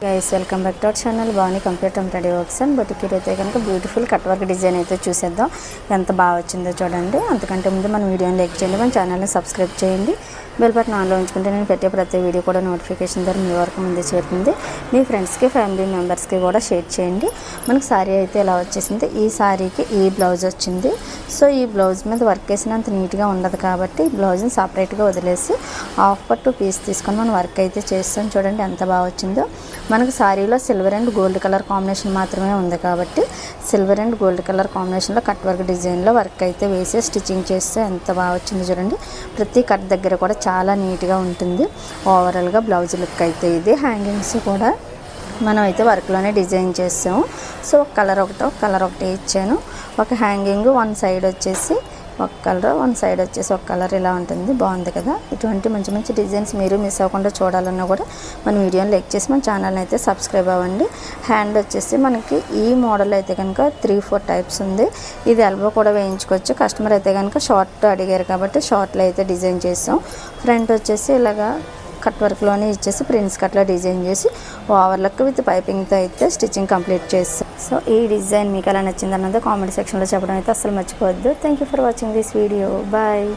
Guys welcome back to our channel బాగుని complete ready works and boutique అయితే కనుక beautiful cut work design అయితే చూసేద్దాం ఎంత బాగా వచ్చిందో చూడండి. అంతకంటే ముందు మన వీడియోని లైక్ చేయండి, మన ఛానల్ని సబ్స్క్రైబ్ చేయండి, బెల్ బటన్ ఆన్లో ఉంచుకుంటే నేను పెట్టే ప్రతి వీడియో కూడా నోటిఫికేషన్ ద్వారా మీ వరకు ముందే చేరుతుంది. మీ ఫ్రెండ్స్కి ఫ్యామిలీ మెంబర్స్కి కూడా షేర్ చేయండి. మనకు శారీ అయితే ఇలా వచ్చేసింది. ఈ శారీకి ఈ బ్లౌజ్ వచ్చింది. సో ఈ బ్లౌజ్ మీద వర్క్ వేసినంత నీట్గా ఉండదు కాబట్టి ఈ బ్లౌజ్ని సపరేట్గా వదిలేసి హాఫ్ పట్టు పీస్ తీసుకొని మనం వర్క్ అయితే చేస్తాం. చూడండి ఎంత బాగా వచ్చిందో. మనకు శారీలో silver and gold colour combination మాత్రమే ఉంది కాబట్టి సిల్వర్ అండ్ గోల్డ్ కలర్ కాంబినేషన్లో కట్ వర్క్ డిజైన్లో వర్క్ అయితే వేసి స్టిచ్చింగ్ చేస్తే ఎంత బాగా వచ్చింది చూడండి. ప్రతి కట్ దగ్గర కూడా చాలా నీట్గా ఉంటుంది. ఓవరాల్గా బ్లౌజ్ లుక్ అయితే ఇది. హ్యాంగింగ్స్ కూడా మనం అయితే వర్క్లోనే డిజైన్ చేస్తాము. సో కలర్ ఒకటి ఇచ్చాను. ఒక హ్యాంగింగ్ వన్ సైడ్ వచ్చేసి ఒక కలర్, వన్ సైడ్ వచ్చేసి ఒక కలర్ ఇలా ఉంటుంది. బాగుంది కదా. ఇటువంటి మంచి మంచి డిజైన్స్ మీరు మిస్ అవ్వకుండా చూడాలన్నా కూడా మన వీడియోని లైక్ చేసి మన ఛానల్ని అయితే సబ్స్క్రైబ్ అవ్వండి. హ్యాండ్ వచ్చేసి మనకి ఈ మోడల్ అయితే కనుక 3-4 టైప్స్ ఉంది. ఇది ఎల్బో కూడా వేయించుకోవచ్చు. కస్టమర్ అయితే కనుక షార్ట్ అడిగారు కాబట్టి షార్ట్లో అయితే డిజైన్ చేస్తాం. ఫ్రంట్ వచ్చేసి ఇలాగా కట్ వర్క్లోనే ఇచ్చేసి ప్రిన్స్ కట్లో డిజైన్ చేసి ఓవర్లక్ విత్ పైపింగ్తో అయితే స్టిచ్చింగ్ కంప్లీట్ చేస్తాం. సో ఈ డిజైన్ మీకు ఎలా నచ్చింది అన్నది కామెంట్ సెక్షన్లో చెప్పడం అయితే అస్సలు మర్చిపోవద్దు. Thank you for watching this video. Bye.